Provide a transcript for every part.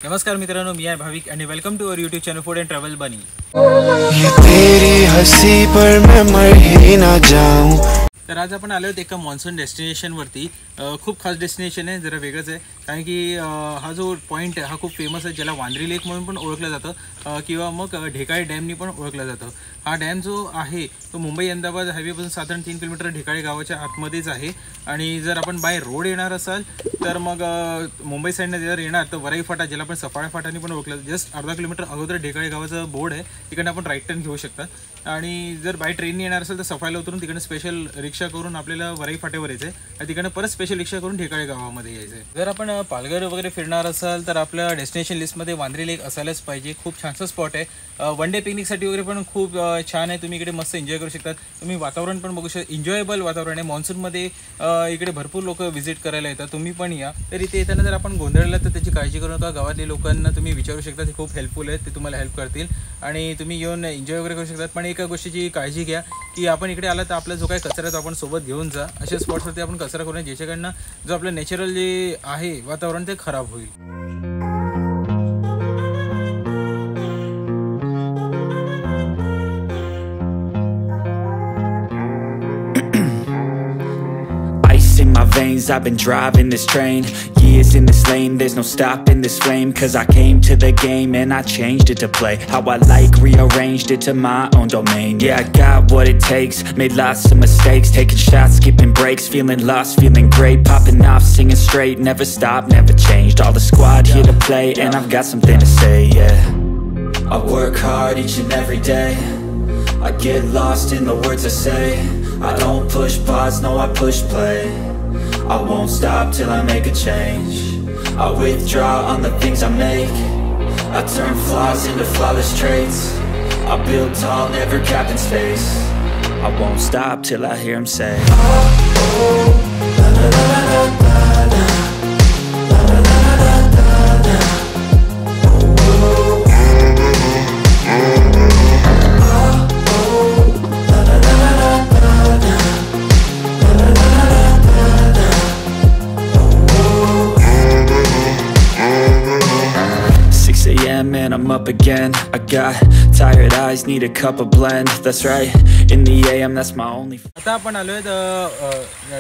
नमस्कार मित्रांनो, मी आहे भाविक आणि welcome to our YouTube channel food and travel बनी। ये तेरी हंसी पर मैं मर ही ना जाऊं। तर आज आपण आलो आहोत एका मॉन्सून डेस्टिनेशनवरती। खूप खास डेस्टिनेशन आहे, जरा वेगळंच आहे कारण की हा जो पॉईंट आहे हा खूप फेमस आहे, ज्याला वांद्री लेक म्हणून पण ओळखलं जातं किंवा मग ढेकाळे डॅमनी पण ओळखलं जातं। हा डॅम जो आहे तो मुंबई अहमदाबाद हायवेपासून साधारण 3 किलोमीटर ढेकाळे गावाच्या आतमध्येच आहे। आणि जर आपण बाय रोड येणार असाल तर मग मुंबई साईडने जर येणार तर वराई फाटा, ज्याला आपण सफाळा फाटाने पण ओळखलं, जस्ट अर्धा किलोमीटर अगोदर ढेकाळे गावाचं बोर्ड आहे, तिकडनं आपण राईट टर्न घेऊ शकता। आणि जर बाय ट्रेनने येणार असेल तर सफाळ्याला उतरून तिकडे स्पेशल रिक्षा करून आपल्याला वराई फाट्यावर यायचं आहे आणि तिकडनं परत स्पेशल रिक्षा करून ढेकाळे गावामध्ये यायचं आहे। जर आपण पालघर वगैरे फिरणार असाल तर आपल्या डेस्टिनेशन लिस्टमध्ये वांद्री लेक असायलाच पाहिजे। खूप छानसा स्पॉट आहे, वन डे पिकनिकसाठी वगैरे पण खूप छान आहे। तुम्ही इकडे मस्त एन्जॉय करू शकता, तुम्ही वातावरण पण बघू शकता, एन्जॉयबल वातावरण आहे। मॉन्सूनमध्ये इकडे भरपूर लोक व्हिजिट करायला येतात, तुम्ही पण या। तर इथे येताना जर आपण गोंधळला तर त्याची काळजी करू नका, गावातल्या लोकांना तुम्ही विचारू शकता, ते खूप हेल्पफुल आहेत, ते तुम्हाला हेल्प करतील आणि तुम्ही येऊन एन्जॉय वगैरे करू शकतात। पण एका गोष्टीची काळजी घ्या की आपण इकडे आला तर आपला जो काही कचरा तो आपण सोबत घेऊन जा, अशा स्पॉट्सवरती आपण कचरा करू नये ज्याच्याकडनं जो आपलं नॅचरल जे आहे वातावरण ते खराब होईल। In my veins, I've been driving this train. Years in this lane, there's no stopping this flame. Cause I came to the game and I changed it to play how I like, rearranged it to my own domain. Yeah, I got what it takes, made lots of mistakes, taking shots, skipping breaks, feeling lost, feeling great, popping off, singing straight, never stopped, never changed. All the squad here to play and I've got something to say, yeah. I work hard each and every day, I get lost in the words I say. I don't push pause, no I push play. I won't stop till I make a change. I withdraw on the things I make. I turn flaws into flawless traits. I build tall, never capped in space. I won't stop till I hear him say, oh, oh, la la la la la la, la la la la la la, la. And I'm up again. I got tired eyes, need a cup of blend. That's right, in the AM, that's my only. आता आपण आलोय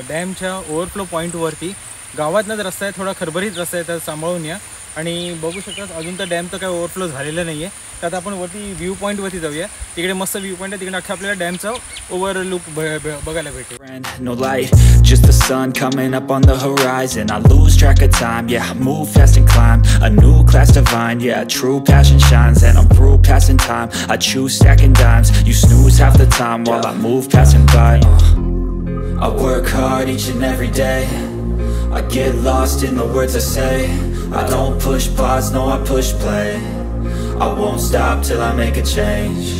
डॅमच्या overflow पॉईंटवरती। गावातनंच रस्ता आहे, थोडा खरबरीत रस्ता आहे, तर सांभाळून या। आणि बघू शकता अजून तर डॅम तर काय ओव्हरफ्लो झालेलं नाही आहे। तर आता आपण वरती व्ह्यू पॉईंटवरती जाऊया, तिकडे मस्त व्ह्यू पॉईंट आहे, तिकडे अख्खा आपल्याला डॅमचा ओव्हरलुक बघायला भेटेल। No light, just the sun coming up on the horizon. I lose track of time, yeah, I move fast and climb a new class divine, yeah, true passion shines and I'm through passing time. I choose stacking dimes, you snooze half the time while I move passing by. I work hard each and every day, I get lost in the words I say. I don't push pause, no I push play. I won't stop till I make a change.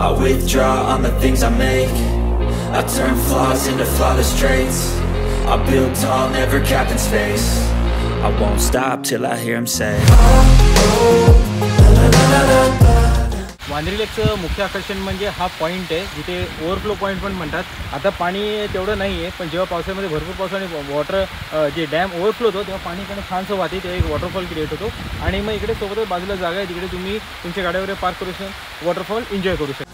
I withdraw on the things I make. I turn flaws into flawless traits. I build tall, never capped in space. I won't stop till I hear him say, oh, oh, la la la la la. वांद्री लेकचं मुख्य आकर्षण म्हणजे हा point आहे, जिथे overflow point पण म्हणतात। आता पाणी तेवढं नाही आहे, पण जेव्हा पावसाळ्यामध्ये भरपूर पावसाने वॉटर जे डॅम ओव्हरफ्लो होतो तेव्हा पाणी इकडे छानसं वाहते, ते एक वॉटरफॉल क्रिएट होतो। आणि मग इकडे सोबतच बाजूला जागा आहे, तिकडे तुम्ही तुमच्या गाड्यावर पार्क करू शकता, वॉटरफॉल एन्जॉय करू शकता।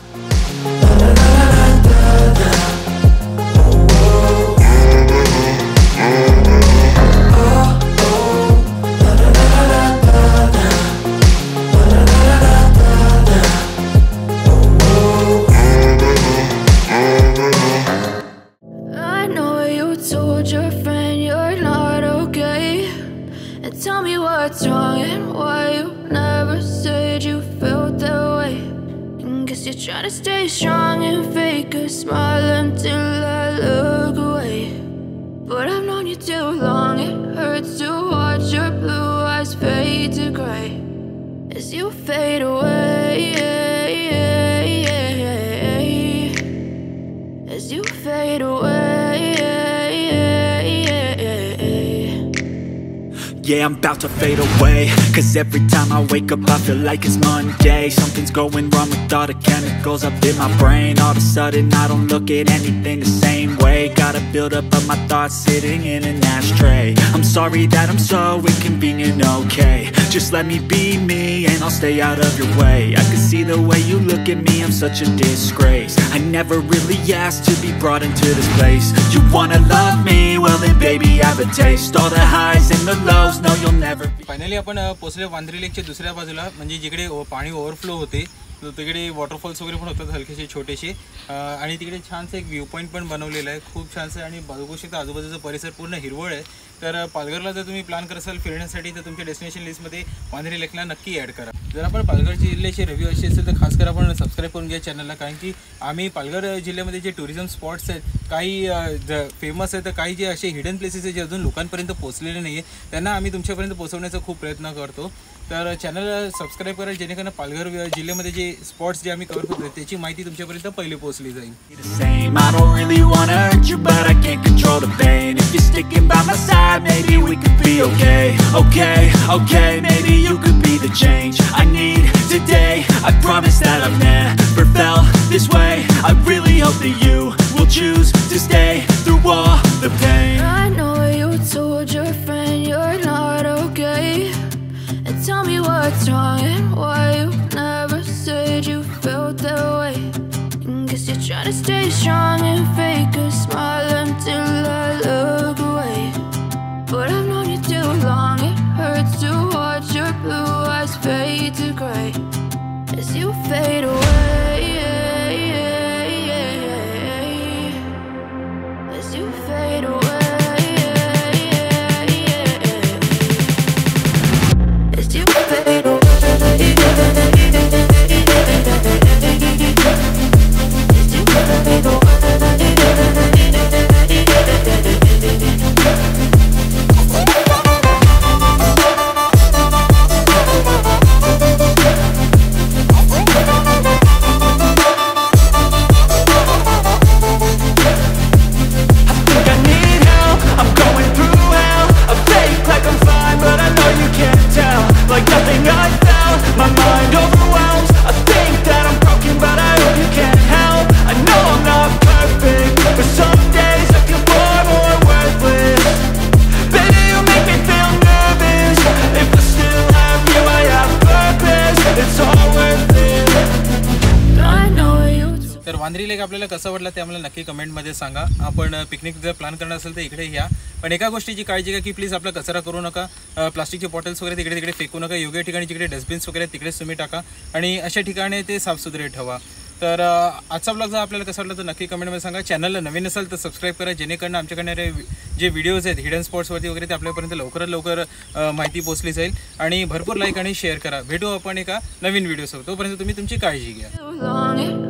Tell me what's wrong and why you never said you felt that way. Guess you're trying to stay strong and fake a smile until I look away. But I've known you too long, it hurts to watch your blue eyes fade to gray as you fade away, as you fade away. Yeah, I'm about to fade away, cause every time I wake up I feel like it's Monday. Something's going wrong with all the chemicals up in my brain. All of a sudden I don't look at anything the same way. way. Got a build-up of my thoughts sitting in an ashtray. I'm sorry that I'm so inconvenient, okay. Just let me be me and I'll stay out of your way. I can see the way you look at me, I'm such a disgrace. I never really asked to be brought into this place. You wanna love me? Well then baby I have a taste. All the highs and the lows, no you'll never be. Finally आपण पोचले वांद्रे लेकच्या दुसऱ्या बाजूला, म्हणजे जिकडे पाणी overflow होते तिकडे waterfalls वगैरे पण होतात हलकेसे छोटेसे, आणि तिकडे छानसं एक व्ह्यू पॉईंट पण बनवलेलं आहे, खूप छानसं. आणि बघू शकता आजूबाजूचा परिसर पूर्ण हिरवळ आहे. तर पालघरला जर तुम्ही प्लॅन करत असाल फिरण्यासाठी तर तुमच्या डेस्टिनेशन लिस्टमध्ये वांद्रे लेकला नक्की ॲड करा. जर आपण पालघर जिल्ह्याचे रिव्ह्यू असे असेल तर खास करा आपण सबस्क्राईब करून घ्या चॅनलला, कारण की आम्ही पालघर जिल्ह्यामध्ये जे टुरिझम स्पॉट्स आहेत काही फेमस आहेत तर काही जे असे हिडन प्लेसेस आहेत जे अजून लोकांपर्यंत पोहोचलेले नाही आहे त्यांना आम्ही तुमच्यापर्यंत पोहोचवण्याचा खूप प्रयत्न करतो. तर चॅनल सबस्क्राईब करा जेणेकरून पालघर जिल्ह्यामध्ये जे स्पॉट्स जे आम्ही कव्हर करतो त्याची माहिती तुमच्यापर्यंत पहिले पोहोचली जाईल. Same. I don't really wanna hurt you, but I can't control the pain. If you're sticking by my side, maybe we could be okay. Okay, maybe you could be the change I need today. I promise that I've never felt this way. I really hope that you will choose to stay through all the pain. I know you told your friend you're not okay, and tell me what's wrong and why you never said you felt that way. Guess you're trying to stay strong and fake a smile until I look away. But I've known you too long, it hurts to watch your blue eyes fade to gray as you fade away, as you fade away, as you fade away. Vandre lake आपल्याला कसं वाटलं ते आम्हाला नक्की कमेंटमध्ये सांगा. आपण picnic जर plan करणार असेल तर इकडे या, पण एका गोष्टीची काळजी घ्या की प्लीज आपला कचरा करू नका. प्लास्टिकचे बॉटल्स वगैरे तिकडे तिकडे फेकू नका. योग्य ठिकाणी जिकडे डस्टबिन्स वगैरे तिकडेच तुम्ही टाका आणि अशा ठिकाणी ते साफसुथरे ठेवा. तर आजचा ब्लॉग जर आपल्याला कसं वाटलं तर नक्की कमेंटमध्ये सांगा. चॅनलला नवीन असाल तर सबस्क्राईब करा जेणेकरून आमच्याकडे जे व्हिडिओज आहेत हिडन स्पॉट्सवरती वगैरे ते आपल्यापर्यंत लवकरात लवकर माहिती पोहोचली जाईल. आणि भरपूर लाईक आणि शेअर करा. भेटू आपण एका नवीन व्हिडिओसोबत. तोपर्यंत तुम्ही तुमची काळजी घ्या.